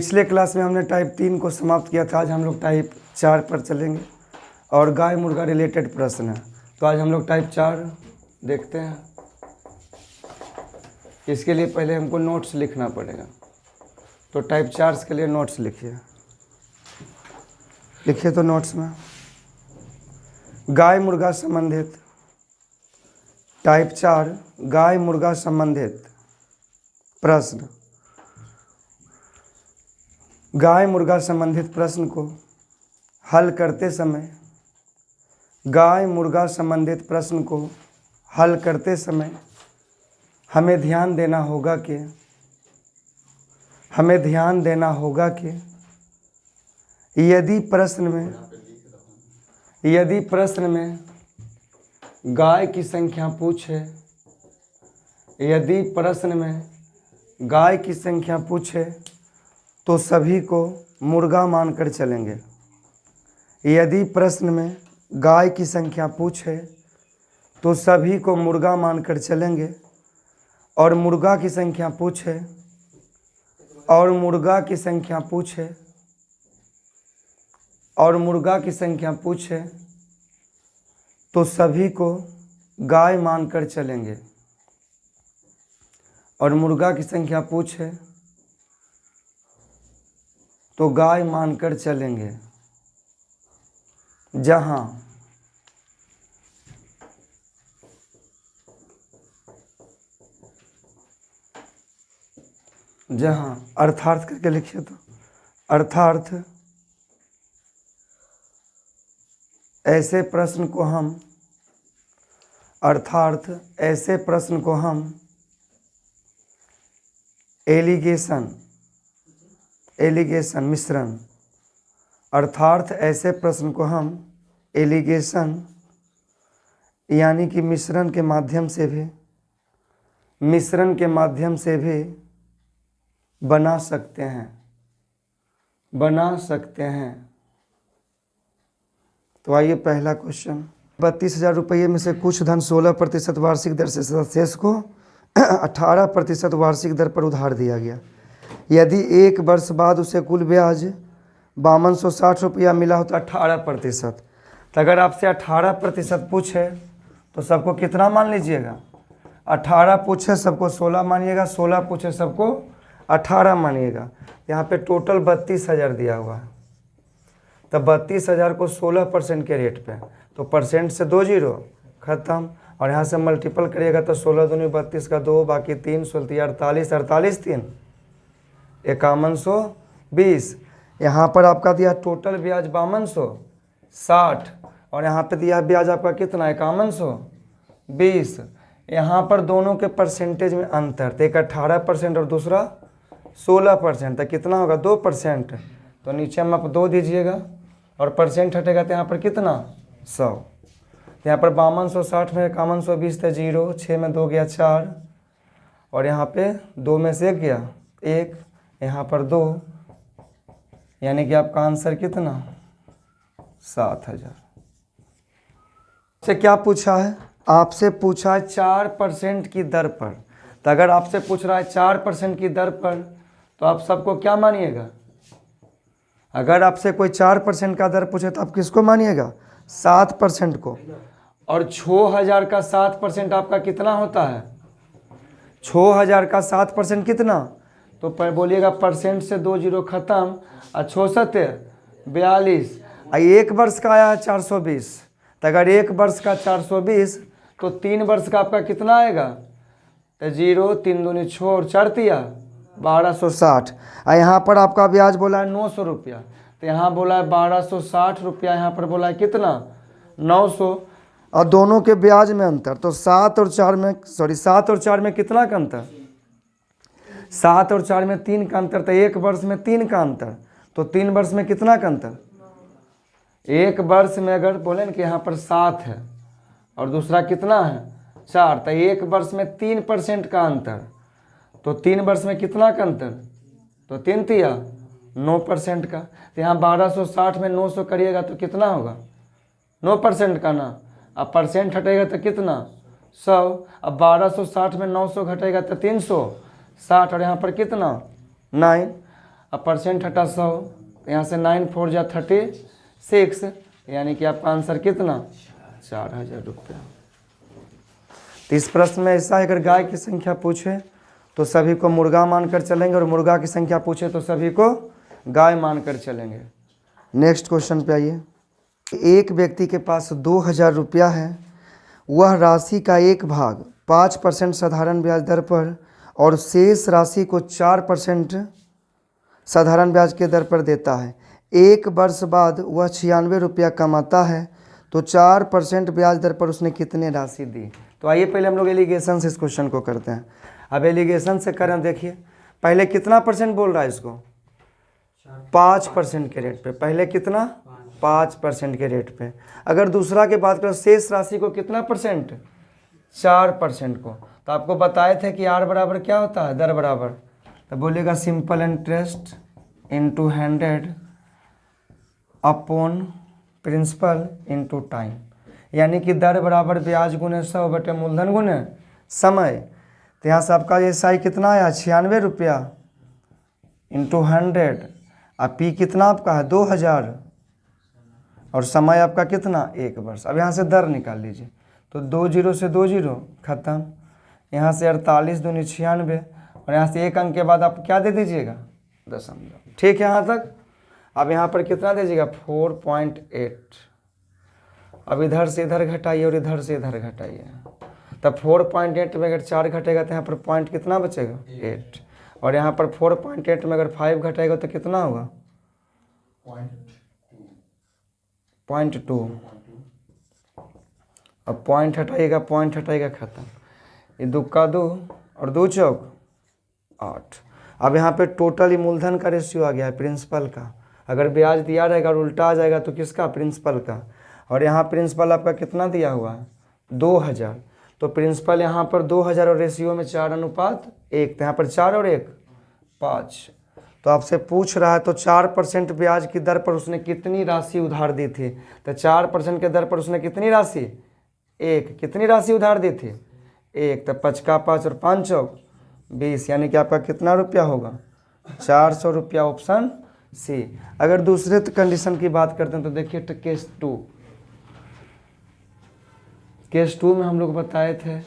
पिछले क्लास में हमने टाइप 3 को समाप्त किया था। आज हम लोग टाइप 4 पर चलेंगे और गाय मुर्गा रिलेटेड प्रश्न है। तो आज हम लोग टाइप 4 देखते हैं। इसके लिए पहले हमको नोट्स लिखना पड़ेगा। तो टाइप 4 के लिए नोट्स लिखिए तो नोट्स में गाय मुर्गा संबंधित टाइप 4 गाय मुर्गा संबंधित प्रश्न। गाय मुर्गा संबंधित प्रश्न को हल करते समय गाय मुर्गा संबंधित प्रश्न को हल करते समय हमें ध्यान देना होगा कि यदि प्रश्न में गाय की संख्या पूछे तो सभी को मुर्गा मानकर चलेंगे। यदि प्रश्न में गाय की संख्या पूछे तो सभी को मुर्गा मानकर चलेंगे और मुर्गा की संख्या पूछे तो सभी को गाय मानकर चलेंगे और मुर्गा की संख्या पूछे तो गाय मानकर चलेंगे। जहाँ अर्थार्थ करके लिखिए। तो अर्थार्थ ऐसे प्रश्न को हम एलिगेशन मिश्रण यानी कि मिश्रण के माध्यम से भी बना सकते हैं। तो आइए पहला क्वेश्चन। 32,000 रुपये में से कुछ धन 16% वार्षिक दर से शेष को 18% वार्षिक दर पर उधार दिया गया। यदि 1 वर्ष बाद उसे कुल ब्याज 5260 रुपया मिला हो तो 18%। तो अगर आपसे 18% पूछे तो सबको कितना मान लीजिएगा? 18 पूछे सबको 16 मानिएगा, 16 पूछे सबको 18 मानिएगा। यहाँ पे टोटल 32,000 दिया हुआ है। तो 32,000 को 16% के रेट पे, तो परसेंट से 2 जीरो खत्म, और यहाँ से मल्टीपल करिएगा तो 16 दूनी 32 का 2 बाकी 3 16 48 48 3 5120। यहाँ पर आपका दिया टोटल ब्याज 5260 और यहाँ पे दिया ब्याज आपका कितना 5120। यहाँ पर दोनों के परसेंटेज में अंतर, तो एक 18% और दूसरा 16%, तो कितना होगा 2%। तो नीचे में आप 2 दीजिएगा और परसेंट हटेगा तो यहाँ पर कितना 100। तो यहाँ पर 5260 में 5120 थे 0, 6 में 2 गया 4 और यहाँ पे 2 में से 1 गया 1, यहाँ पर 2, यानी कि आपका आंसर कितना 7000। से क्या पूछा है? आपसे पूछा है 4% की दर पर। तो अगर आपसे पूछ रहा है 4% की दर पर तो आप सबको क्या मानिएगा? अगर आपसे कोई 4% का दर पूछे तो आप किसको मानिएगा? 7% को। और 6000 का 7% आपका कितना होता है? 6000 का 7% कितना? तो बोलिएगा परसेंट से 2 जीरो खत्म, और 66 42। 1 वर्ष का आया है 420। तो अगर 1 वर्ष का 420 तो 3 वर्ष का आपका कितना आएगा? तो 0 3 दूनी 6 और 4 तिया 1260। और यहाँ पर आपका ब्याज बोला है 900 रुपया, तो यहाँ बोला है 1260 रुपया, यहाँ पर बोला है कितना 900। और दोनों के ब्याज में अंतर, तो 7 और 4 में कितना का अंतर? 7 और 4 में 3 का अंतर, तो 1 वर्ष में 3 का अंतर, तो 3 वर्ष में कितना का अंतर? 1 वर्ष में अगर बोले ना कि यहाँ पर 7 है और दूसरा कितना है 4, तो 1 वर्ष में 3% का अंतर, तो 3 वर्ष में कितना का अंतर? तो 3 तिया 9% का। तो यहाँ 1260 में 900 करिएगा तो कितना होगा 9% का ना। अब परसेंट हटेगा तो कितना 100। अब 1260 में 900 घटेगा तो 360 और यहाँ पर कितना 9। अब परसेंट हटा 100, तो यहाँ से 9 4 जा 36, यानी कि आपका आंसर कितना 4000 रुपया। तो इस प्रश्न में ऐसा है, अगर गाय की संख्या पूछे तो सभी को मुर्गा मानकर चलेंगे और मुर्गा की संख्या पूछे तो सभी को गाय मानकर चलेंगे। नेक्स्ट क्वेश्चन पे आइए। एक व्यक्ति के पास 2000 रुपया है, वह राशि का एक भाग 5% साधारण ब्याज दर पर और शेष राशि को 4% साधारण ब्याज के दर पर देता है। एक वर्ष बाद वह 96 रुपया कमाता है, तो 4% ब्याज दर पर उसने कितने राशि दी। तो आइए पहले हम लोग एलिगेशन से इस क्वेश्चन को करते हैं। अब एलिगेशन से करें, देखिए पहले कितना परसेंट बोल रहा है इसको 5% के रेट पे, पहले कितना 5% के रेट पे। अगर दूसरा की बात करें शेष राशि को कितना परसेंट 4% को, तो आपको बताए थे कि आर बराबर क्या होता है दर बराबर, तो बोलिएगा simple interest into 100 upon principal into time, यानी कि दर बराबर ब्याज गुने 100 बटे मूलधन गुने समय। तो यहाँ से आपका ये साई कितना आया 96 रुपया इंटू 100, और पी कितना आपका है 2000 और समय आपका कितना 1 वर्ष। अब यहाँ से दर निकाल लीजिए, तो 2 0 से 2 0 खत्म, यहाँ से 48 दूनी 96 और यहाँ से एक अंक के बाद आप क्या दे दीजिएगा दशमलव। ठीक है यहाँ तक। अब यहाँ पर कितना दीजिएगा 4.8। अब इधर से इधर घटाइए और इधर से इधर घटाइए, तब 4.8 में अगर 4 घटेगा तो यहाँ पर पॉइंट कितना बचेगा 8, और यहाँ पर 4.8 में अगर 5 घटेगा तो कितना होगा 0.2। अब पॉइंट हटाइएगा खत्म, ये 2 का 2 और 2 चौक 8। अब यहाँ पे टोटल मूलधन का रेशियो आ गया है प्रिंसिपल का, अगर ब्याज दिया रहेगा और उल्टा आ जाएगा तो किसका प्रिंसिपल का, और यहाँ प्रिंसिपल आपका कितना दिया हुआ है 2000, तो प्रिंसिपल यहाँ पर 2000 और रेशियो में 4:1, तो यहाँ पर 4 और 1 5। तो आपसे पूछ रहा है तो 4% ब्याज की दर पर उसने कितनी राशि उधार दी थी, तो 4% के दर पर उसने कितनी राशि 1, कितनी राशि उधार दी थी 1, तो 5 का 5 और 5 चौक 20, यानी कि आपका कितना रुपया होगा 400 रुपया, ऑप्शन सी। अगर दूसरे कंडीशन की बात करते हैं तो देखिए तो केस 2 में हम लोग बताए थे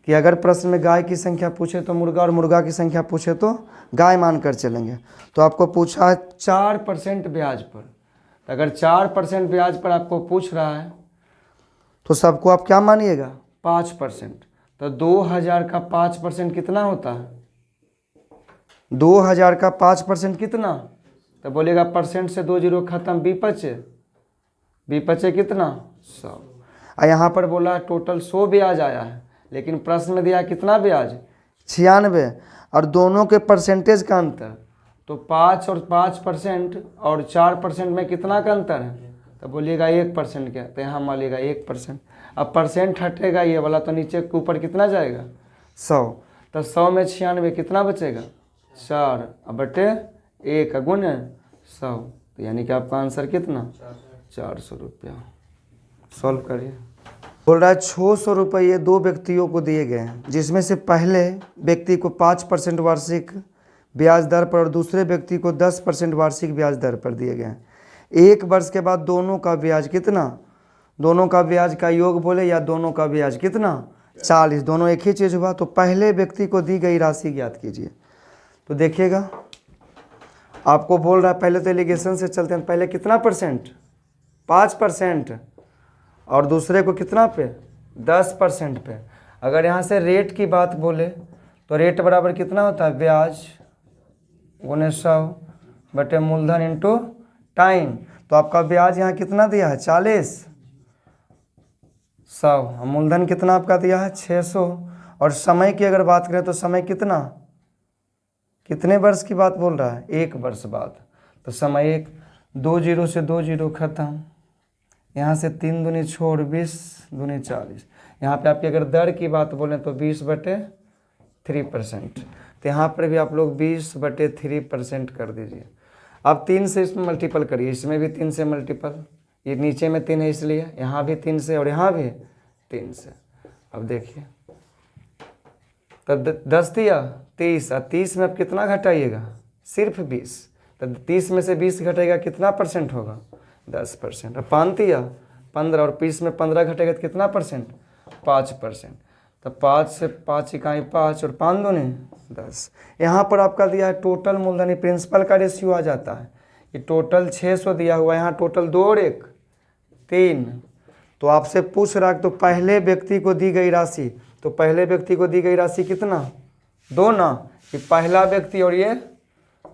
कि अगर प्रश्न में गाय की संख्या पूछे तो मुर्गा और मुर्गा की संख्या पूछे तो गाय मानकर चलेंगे। तो आपको पूछा है 4% ब्याज पर, तो अगर 4% ब्याज पर आपको पूछ रहा है तो सबको आप क्या मानिएगा 5%, तो 2000 का 5% कितना होता है 2000 का 5% कितना, तो बोलिएगा परसेंट से 2 0 खत्म, बी पचे कितना 100। और यहाँ पर बोला टोटल 100 ब्याज आया है, लेकिन प्रश्न में दिया कितना ब्याज 96, और दोनों के परसेंटेज का अंतर, तो 5 और 5% और 4% में कितना का अंतर है, तो बोलिएगा 1% क्या, तो यहाँ मानिएगा 1%। अब परसेंट हटेगा ये वाला तो नीचे के ऊपर कितना जाएगा 100, तो 100 में 96 कितना बचेगा 4, अब बटे 1 गुने 100, तो यानी कि आपका आंसर कितना 400 रुपया। सॉल्व करिए। बोल रहा है 600 रुपये 2 व्यक्तियों को दिए गए हैं, जिसमें से पहले व्यक्ति को 5% वार्षिक ब्याज दर पर और दूसरे व्यक्ति को 10% वार्षिक ब्याज दर पर दिए गए हैं। 1 वर्ष के बाद दोनों का ब्याज कितना, दोनों का ब्याज का योग बोले या दोनों का ब्याज कितना 40, दोनों एक ही चीज़ हुआ। तो पहले व्यक्ति को दी गई राशि ज्ञात कीजिए। तो देखिएगा आपको बोल रहा है, पहले तो एलिगेशन से चलते हैं, पहले कितना परसेंट 5% और दूसरे को कितना पे 10% पे। अगर यहाँ से रेट की बात बोले तो रेट बराबर कितना होता है ब्याज गुने 100 बटे मूलधन इंटू टाइम। तो आपका ब्याज यहाँ कितना दिया है 40, 100, मूलधन कितना आपका दिया है 600, और समय की अगर बात करें तो समय कितना, कितने वर्ष की बात बोल रहा है 1 वर्ष बाद, तो समय 1, 2 0 से 2 0 खत्म, यहाँ से 3 दूनी छोड़ 20 दूनी 40। यहाँ पे आपकी अगर दर की बात बोलें तो 20/3%, तो यहाँ पर भी आप लोग 20/3% कर दीजिए। अब 3 से इसमें मल्टीपल करिए, इसमें भी 3 से मल्टीपल, ये नीचे में 3 है इसलिए यहाँ भी 3 से और यहाँ भी 3 से। अब देखिए तो 10 दिया 30, और 30 में अब कितना घटाइएगा सिर्फ 20। तो 30 में से 20 घटेगा कितना परसेंट होगा? 10%। अब 5 दिया 15 और 20 में 15 घटेगा तो कितना परसेंट? 5%। तो 5 से 5 इकाई 5 और 5 दूनी 10। यहाँ पर आपका दिया है टोटल मूलधनी प्रिंसिपल का रेशियो आ जाता है। ये टोटल 600 दिया हुआ है, यहाँ टोटल 2 और 1 3। तो आपसे पूछ रहा है तो पहले व्यक्ति को दी गई राशि, तो पहले व्यक्ति को दी गई राशि कितना? 2 ना, ये पहला व्यक्ति और ये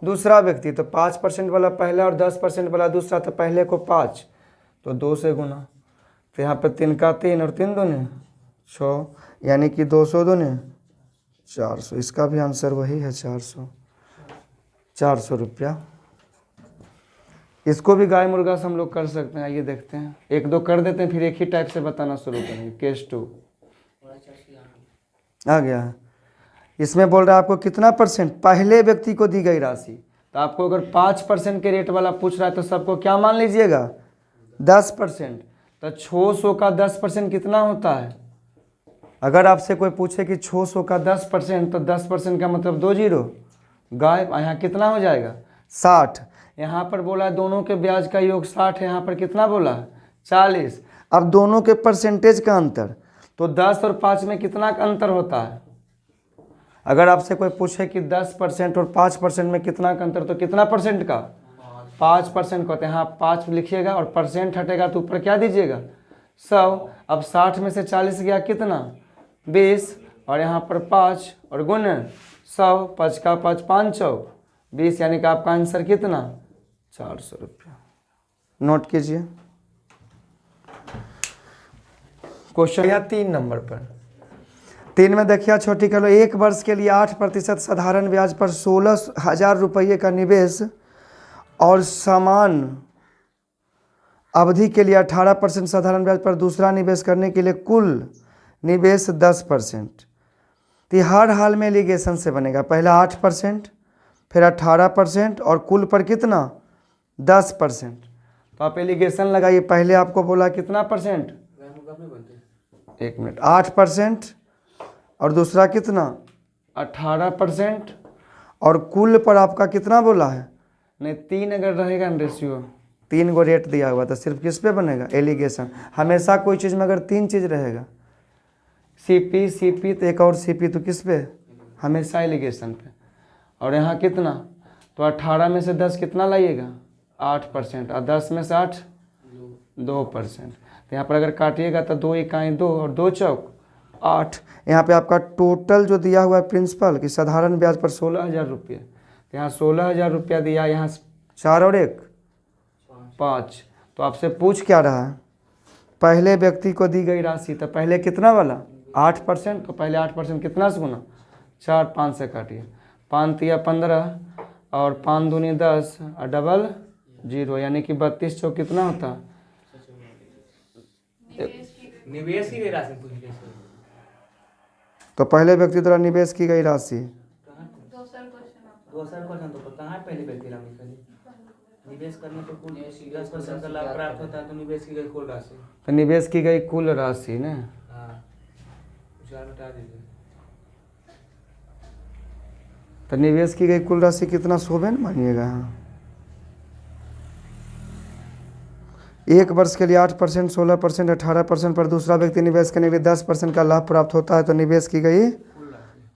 दूसरा व्यक्ति। तो 5% वाला पहला और 10% वाला दूसरा, तो पहले को 5 तो 2 से गुना। तो यहाँ पर 3 का 3 और 3 दूनी 6, यानी कि 200 दूनी 400। इसका भी आंसर वही है 400 रुपया। इसको भी गाय मुर्गा से हम लोग कर सकते हैं। आइए देखते हैं, 1-2 कर देते हैं, फिर एक ही टाइप से बताना शुरू करेंगे। केस 2 आ गया है। इसमें बोल रहा है आपको कितना परसेंट पहले व्यक्ति को दी गई राशि। तो आपको अगर 5% के रेट वाला पूछ रहा है तो सबको क्या मान लीजिएगा? 10%। तो 600 का 10% कितना होता है? अगर आपसे कोई पूछे कि 600 का 10%, तो 10% का मतलब 2 जीरो गायब। यहाँ कितना हो जाएगा? 60। यहाँ पर बोला है दोनों के ब्याज का योग 60 है, यहाँ पर कितना बोला है? 40। अब दोनों के परसेंटेज का अंतर, तो 10 और 5 में कितना का अंतर होता है? अगर आपसे कोई पूछे कि 10% और 5% में कितना का अंतर, तो कितना परसेंट का? 5% का होता है। यहाँ 5 लिखिएगा और परसेंट हटेगा तो ऊपर क्या दीजिएगा? 100। अब 60 में से 40 गया कितना? 20 और यहाँ पर 5 और गुने 100, 5 का 5 5 चौक 20, यानी कि आपका आंसर कितना? 400 रुपया। नोट कीजिए। क्वेश्चन या 3 नंबर पर 3 में देखिए छोटी करो, 1 वर्ष के लिए 8% साधारण ब्याज पर 16,000 रुपये का निवेश और समान अवधि के लिए 18% साधारण ब्याज पर दूसरा निवेश करने के लिए कुल निवेश 10%। तो हर हाल में एलिगेशन से बनेगा, पहला 8%, फिर 18% और कुल पर कितना? 10%। तो आप एलिगेशन लगाइए। पहले आपको बोला कितना परसेंट? 1 मिनट, 8% और दूसरा कितना? 18% और कुल पर आपका कितना बोला है? नहीं, 3 अगर रहेगा ना रेशियो, 3 को रेट दिया हुआ तो सिर्फ किस पे बनेगा? एलिगेशन। हमेशा कोई चीज़ में अगर 3 चीज़ रहेगा, सीपी तो एक और सीपी, तो किस पे? हमेशा एलिगेशन पे। और यहाँ कितना? तो 18 में से 10 कितना लाइएगा? 8%। और 10 में से 8 2%। तो यहाँ पर अगर काटिएगा तो 2 इकाई 2 और 2 चौक 8। यहाँ पे आपका टोटल जो दिया हुआ है प्रिंसिपल की साधारण ब्याज पर 16,000 रुपये। तो यहाँ 16,000 रुपया दिया, यहाँ 4 और 1 5। तो आपसे पूछ क्या रहा है? पहले व्यक्ति को दी गई राशि, तो पहले कितना वाला? 8%। तो पहले 8% कितना से गुना? 4, 5 से काटिए। 5 तिया 15 और 5 दूनी 10 और डबल 0, यानी कि 32 चौक कितना होता? निवेश की गई राशि पूछ ली। तो पहले व्यक्ति द्वारा निवेश की गई राशि, दूसरा क्वेश्चन तो कहाँ है? पहले व्यक्ति राशि खाली निवेश करने पर कुल 10% का लाभ प्राप्त होता है, तो निवेश की गई कुल राशि। तो निवेश की गई कुल राशि ना, हाँ, बता दीजिए। तो निवेश की गई कुल राशि कितना? 100 मानिएगा। हाँ, 1 वर्ष के लिए 8%, 16%, 18% पर दूसरा व्यक्ति निवेश करने के लिए 10% का लाभ प्राप्त होता है, तो निवेश की गई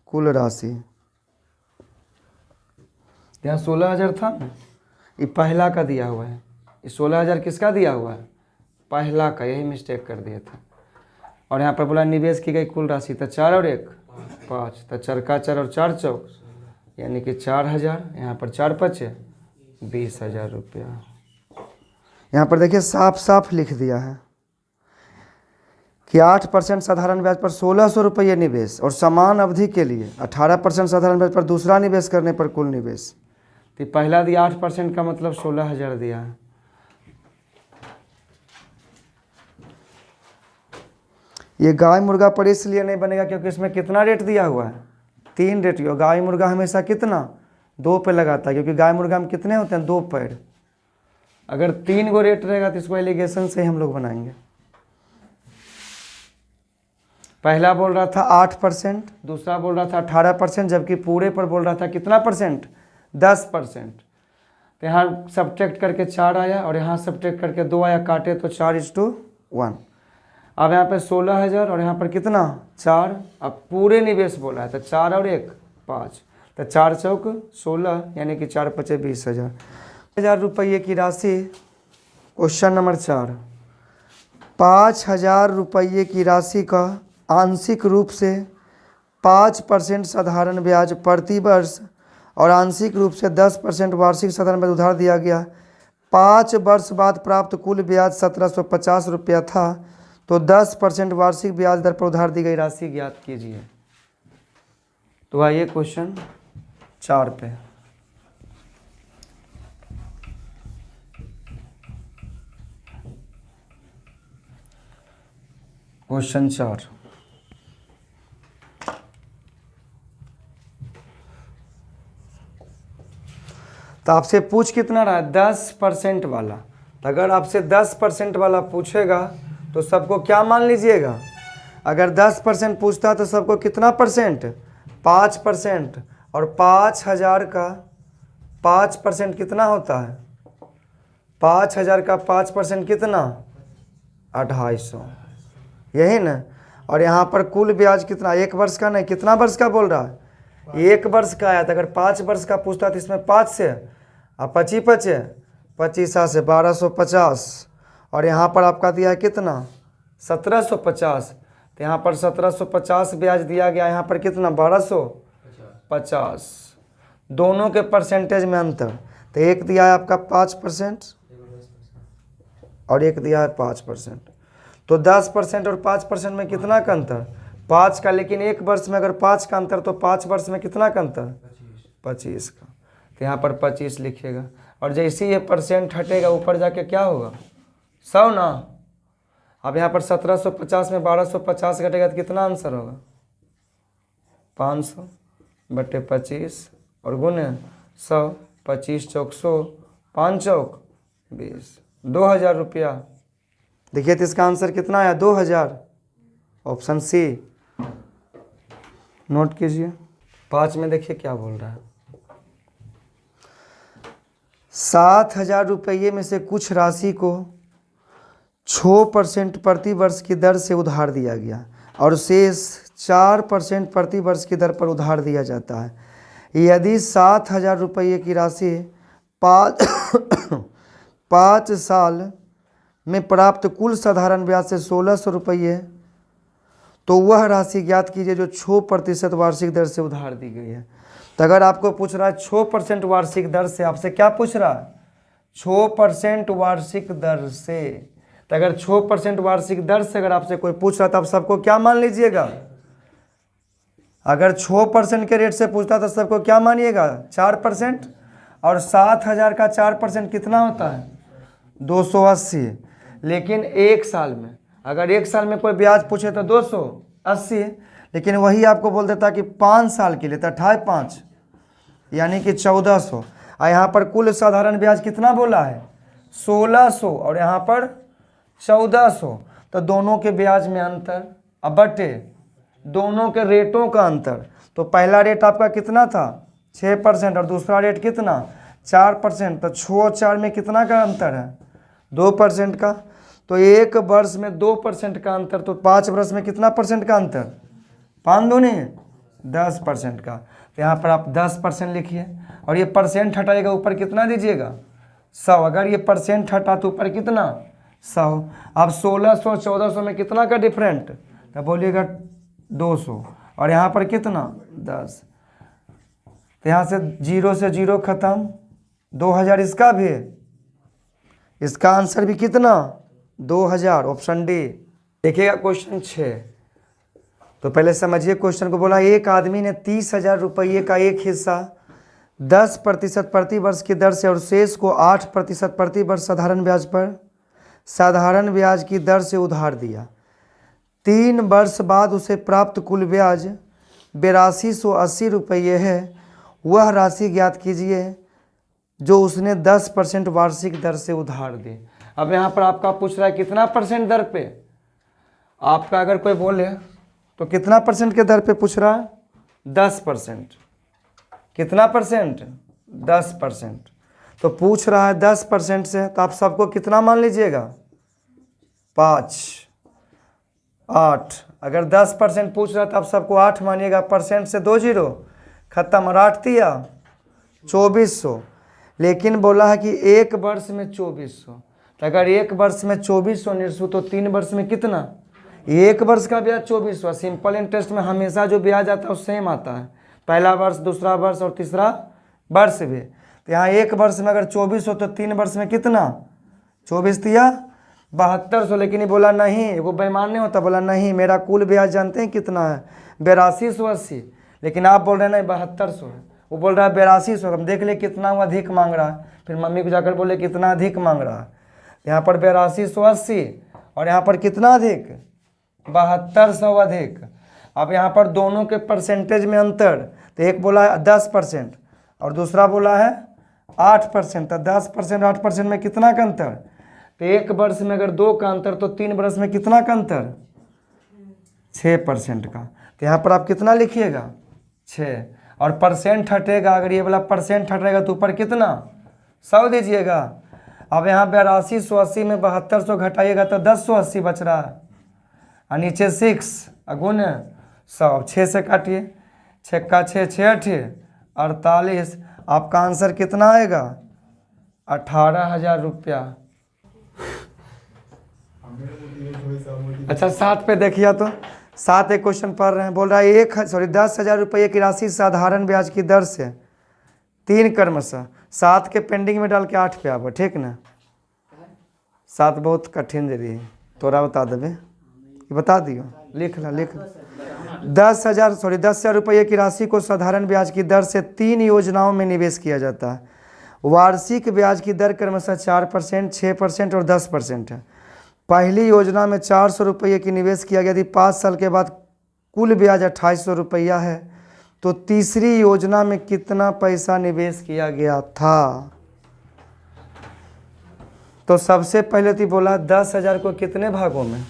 कुल राशि। यहाँ 16,000 था ना, ये पहला का दिया हुआ है। ये 16,000 किसका दिया हुआ है? पहला का, यही मिस्टेक कर दिया था। और यहाँ पर बोला निवेश की गई कुल राशि, तो 4 और 1 5, तो 4 का 4 और 4 चौक, यानी कि 4,000। यहाँ पर 4 पचे 20,000 रुपया। यहाँ पर देखिए साफ साफ लिख दिया है कि 8% साधारण ब्याज पर 1,600 रुपये निवेश और समान अवधि के लिए 18% साधारण ब्याज पर दूसरा निवेश करने पर कुल निवेश। तो पहला दिया 8% का मतलब 16,000 दिया है। ये गाय मुर्गा पर इसलिए नहीं बनेगा क्योंकि इसमें कितना रेट दिया हुआ है? 3 रेट। गाय मुर्गा हमेशा कितना? 2 पे लगाता है, क्योंकि गाय मुर्गा में कितने होते हैं? 2 पैर। अगर 3 गो रेट रहेगा तो इसको एलिगेशन से हम लोग बनाएंगे। पहला बोल रहा था 8%, दूसरा बोल रहा था 18%, जबकि पूरे पर बोल रहा था कितना परसेंट? 10%। तो यहाँ सब्ट्रैक्ट करके 4 आया और यहाँ सब्ट्रैक्ट करके 2 आया, काटे तो 4:1। अब यहाँ पे 16,000 और यहाँ पर कितना 4। अब पूरे निवेश बोला है तो 4 और 1 5, तो 4 चौक 16 यानी कि 4 पचे 20,000। 1,000 रुपये की राशि। क्वेश्चन नंबर 4, 5,000 रुपये की राशि का आंशिक रूप से 5% साधारण ब्याज प्रति वर्ष और आंशिक रूप से 10% वार्षिक साधारण ब्याज उधार दिया गया। 5 वर्ष बाद प्राप्त कुल ब्याज 1,750 रुपया था, तो 10% वार्षिक ब्याज दर पर उधार दी गई राशि ज्ञात कीजिए। तो आइए क्वेश्चन 4 पे। क्वेश्चन 4, तो आपसे पूछ कितना रहा है 10% वाला। तो अगर आपसे 10% वाला पूछेगा तो सबको क्या मान लीजिएगा, अगर 10% पूछता तो सबको कितना परसेंट 5%, और 5,000 का 5% कितना होता है, 5,000 का 5% कितना 250, यही ना। और यहाँ पर कुल ब्याज कितना, 1 वर्ष का नहीं, कितना वर्ष का बोल रहा है 1 वर्ष का आया। तो अगर 5 वर्ष का पूछता तो इसमें 5 से अब 25 पचे 25 से 1,250, और यहाँ पर आपका दिया है कितना 1,750। तो यहाँ पर 1,750 ब्याज दिया गया, यहाँ पर कितना 1,250। दोनों के परसेंटेज में अंतर, तो एक दिया है आपका 5% और एक दिया है 5%। तो 10% और 5% में कितना का अंतर 5 का, लेकिन 1 वर्ष में अगर 5 का अंतर तो 5 वर्ष में कितना का अंतर 25 का। तो यहाँ पर 25 लिखिएगा, और जैसे ये परसेंट हटेगा ऊपर जाके क्या होगा 100 ना। अब यहाँ पर 1,750 में 1,250 घटेगा तो कितना आंसर होगा 500 बटे 25 और गुने 100, 25 चौक 100, 5 चौक 20, 2,000 रुपया। देखिए तो इसका आंसर कितना आया 2,000, ऑप्शन सी नोट कीजिए। 5 में देखिए क्या बोल रहा है, 7,000 रुपये में से कुछ राशि को 6% प्रति वर्ष की दर से उधार दिया गया और शेष 4% प्रति वर्ष की दर पर उधार दिया जाता है। यदि 7,000 रुपये की राशि 5 साल में प्राप्त कुल साधारण ब्याज से 1,600 रुपये, तो वह राशि ज्ञात कीजिए जो 6% वार्षिक दर से उधार दी गई है। तो अगर आपको पूछ रहा है 6% वार्षिक दर से, आपसे क्या पूछ रहा है 6% वार्षिक दर से। तो अगर 6% वार्षिक दर से अगर आपसे कोई पूछ रहा है तो आप सबको क्या मान लीजिएगा, अगर 6% के रेट से पूछता तो सबको क्या मानिएगा 4%, और 7,000 का 4% कितना होता है 280। लेकिन 1 साल में, अगर 1 साल में कोई ब्याज पूछे तो 280, लेकिन वही आपको बोल देता कि 5 साल के लिए तो 5 यानी कि 1,400। और यहाँ पर कुल साधारण ब्याज कितना बोला है 1,600 और यहाँ पर 1,400, तो दोनों के ब्याज में अंतर अब बटे दोनों के रेटों का अंतर। तो पहला रेट आपका कितना था 6% और दूसरा रेट कितना 4%, तो 6 और 4 में कितना का अंतर है 2% का। तो 1 वर्ष में 2% का अंतर, तो 5 वर्ष में कितना परसेंट का अंतर 5 दूनी 10% का। तो यहाँ पर आप 10% लिखिए, और ये परसेंट हटाएगा ऊपर कितना दीजिएगा 100। अगर ये परसेंट हटा तो ऊपर कितना 100। अब 1,600 1,400 में कितना का डिफरेंट, तो बोलिएगा 200, और यहाँ पर कितना 10। तो यहाँ से 0 से 0 खत्म, 2,000 इसका भी, इसका आंसर भी कितना 2,000, ऑप्शन डी। देखिएगा क्वेश्चन 6। तो पहले समझिए क्वेश्चन को। बोला एक आदमी ने 30,000 रुपये का एक हिस्सा 10% प्रति वर्ष की दर से और शेष को 8% प्रति वर्ष साधारण ब्याज पर साधारण ब्याज की दर से उधार दिया। 3 वर्ष बाद उसे प्राप्त कुल ब्याज 8,280 रुपये है। वह राशि ज्ञात कीजिए जो उसने 10% वार्षिक दर से उधार दी। अब यहाँ पर आपका पूछ रहा है कितना परसेंट दर पे, आपका अगर कोई बोले तो कितना परसेंट के दर पे पूछ रहा है 10%। कितना परसेंट 10%। तो पूछ रहा है 10% से, तो आप सबको कितना मान लीजिएगा? 5, 8। अगर 10% पूछ रहा है तो आप सबको 8 मानिएगा। परसेंट से 2 जीरो खत्म, और 8 दिया 2400। लेकिन बोला है कि एक वर्ष में 2400। तो अगर एक वर्ष में 2400 निरसु, तो 3 वर्ष में कितना? एक वर्ष का ब्याज 2400। सिंपल इंटरेस्ट में हमेशा जो ब्याज आता है वो सेम आता है, पहला वर्ष, दूसरा वर्ष और तीसरा वर्ष भी। तो यहाँ एक वर्ष में अगर 2400, तो 3 वर्ष में कितना? 24 दिया 7200। लेकिन ये बोला नहीं, वो बेईमान नहीं होता, बोला नहीं मेरा कुल ब्याज जानते हैं कितना है? 8280। लेकिन आप बोल रहे हैं नहीं 7200 है, वो बोल रहा है 8200। हम देख ले कितना वो अधिक मांग रहा है। फिर मम्मी को जाकर बोले कितना अधिक मांग रहा है? यहाँ पर 8280 और यहाँ पर कितना अधिक? 7200 अधिक। अब यहाँ पर दोनों के परसेंटेज में अंतर, तो एक बोला है 10% और दूसरा बोला है 8%। तो 10% 8% में कितना का अंतर? तो एक वर्ष में अगर 2 का अंतर, तो 3 वर्ष में कितना का अंतर? 6% का। तो यहाँ पर आप कितना लिखिएगा? 6। और परसेंट हटेगा, अगर ये वाला परसेंट हटेगा तो ऊपर कितना? 100 दीजिएगा। अब यहाँ 8280 में 7200 घटाइएगा तो 1080 बच रहा है, और नीचे 6 गुण 100। 6 से काटिए, 6 का 6, 6 8 48। आपका आंसर कितना आएगा? 18,000 रुपया। अच्छा 7 पे देखिए, तो 7 एक क्वेश्चन पढ़ रहे हैं। बोल रहा है 10,000 रुपये की राशि साधारण ब्याज की दर से 3 क्रमशः 7 के पेंडिंग में डाल के 8 पे आबो, ठीक ना? 7 बहुत कठिन जरी है, तोरा बता देवे, बता दियो, लिख ला। 10,000 रुपये की राशि को साधारण ब्याज की दर से 3 योजनाओं में निवेश किया जाता है। वार्षिक ब्याज की दर क्रमशः 4%, 6% और 10% है। पहली योजना में 400 रुपये की निवेश किया गया। यदि 5 साल के बाद कुल ब्याज 2800 रुपया है, तो तीसरी योजना में कितना पैसा निवेश किया गया था? तो सबसे पहले तो बोला 10,000 को कितने भागों में?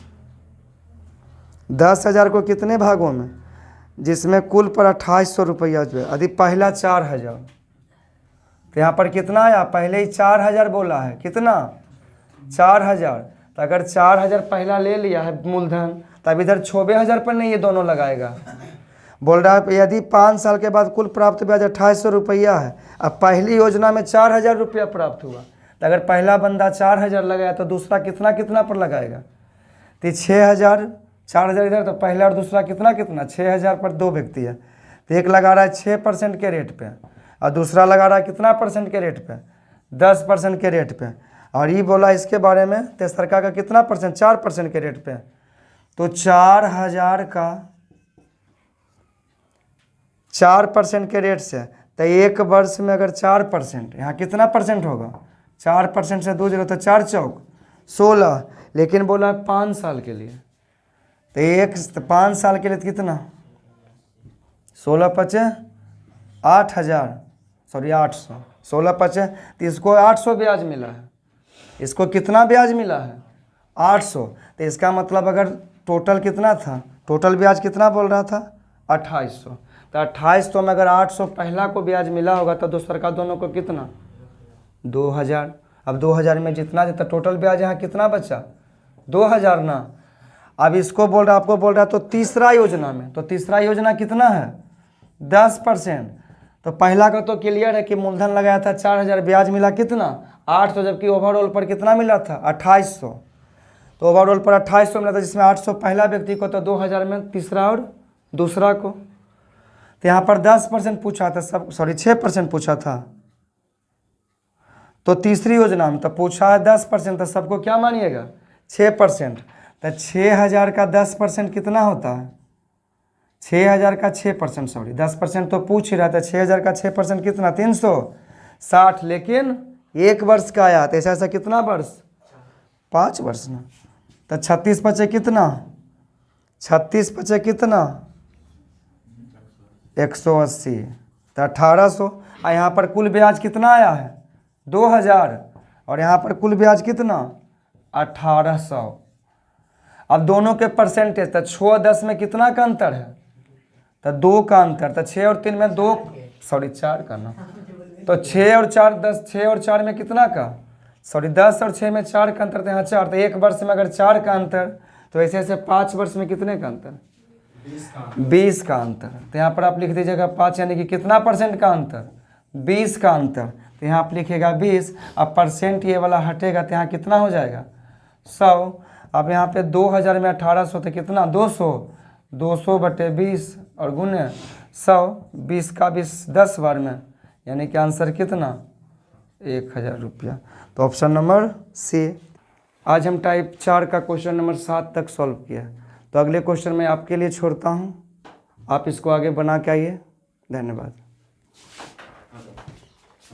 10,000 को कितने भागों में? जिसमें कुल पर 2800 रुपया जो है। यदि पहला 4000, तो यहाँ पर कितना आया? पहले ही 4000 बोला है, कितना? 4000। तो अगर 4000 पहला ले लिया है मूलधन, तब इधर 96,000 पर नहीं ये दोनों लगाएगा। बोल रहा है यदि 5 साल के बाद कुल प्राप्त ब्याज 2800 रुपया है, अब पहली योजना में 4000 रुपया प्राप्त हुआ, तो अगर पहला बंदा 4000 लगाया तो दूसरा कितना कितना पर लगाएगा? तो 6000, 4000 इधर, तो पहला और दूसरा कितना कितना? 6000 पर 2 व्यक्ति है, तो एक लगा रहा है 6% के रेट पे, और दूसरा लगा रहा है कितना परसेंट के रेट पे? 10% के रेट पे। और ये बोला इसके बारे में तेसरका का कितना परसेंट? 4% के रेट पे। तो 4000 का 4% के रेट से, तो एक वर्ष में अगर 4%, यहाँ कितना परसेंट होगा? 4% से 2 जीरो, तो 4 चौक 16। लेकिन बोला 5 साल के लिए, तो 5 साल के लिए कितना? 16 पचे 8000, 800, 16 पचे, तो इसको 800 ब्याज मिला है। इसको कितना ब्याज मिला है? 800। तो इसका मतलब अगर टोटल कितना था? टोटल ब्याज कितना बोल रहा था? 2800। तो 2800 में अगर 800 पहला को ब्याज मिला होगा, तो दूसरा का दोनों को कितना? 2000। अब 2000 में जितना देता टोटल ब्याज यहाँ कितना बचा? 2000 ना। अब इसको बोल रहा, आपको बोल रहा तो तीसरा योजना में, तो तीसरा योजना कितना है? 10%। तो पहला का तो क्लियर है कि मूलधन लगाया था 4000, ब्याज मिला कितना? 800, जबकि ओवरऑल पर कितना मिला था? 2800। तो ओवरऑल पर 2800 मिला था, जिसमें 800 पहला व्यक्ति को, तो 2000 में तीसरा और दूसरा को। तो यहाँ पर 10% पूछा था, 6% पूछा था। तो तीसरी योजना में तो पूछा है 10%, तो सबको क्या मानिएगा? 6%। तो 6000 का 10% कितना होता है? 6000 का 6%, 10% तो पूछ ही रहा था। 6000 का 6% कितना? 360। लेकिन एक वर्ष का आया, तो ऐसा कितना वर्ष? 5 वर्ष ना। तो 36 पचे कितना? 36 पचे कितना? 180। तो 1800। और यहाँ पर कुल ब्याज कितना आया है? 2000। और यहाँ पर कुल ब्याज कितना? 1800। अब दोनों के परसेंटेज, तो 6 और 10 में कितना का अंतर है? तो 2 का अंतर। तो 6 और 3 में 2, 4 का ना, तो 6 और 4 10, 6 और 4 में कितना का, सॉरी 10 और 6 में 4 का अंतर, तो यहाँ 4, तो एक वर्ष में अगर 4 का अंतर, तो ऐसे ऐसे 5 वर्ष में कितने का अंतर, 20 का अंतर। तो यहाँ पर आप लिख दीजिएगा 5, यानी कि कितना परसेंट का अंतर, 20 का अंतर। तो यहाँ आप लिखिएगा 20, अब परसेंट ये वाला हटेगा तो यहाँ कितना हो जाएगा 100। अब यहाँ पे 2000 में 1800 तो कितना 200, 200/20 और गुने 100, 20 का 20 10 बार में, यानी कि आंसर कितना 1000 रुपया। तो ऑप्शन नंबर सी। आज हम टाइप 4 का क्वेश्चन नंबर 7 तक सॉल्व किया। तो अगले क्वेश्चन मैं आपके लिए छोड़ता हूँ, आप इसको आगे बना के आइए। धन्यवाद।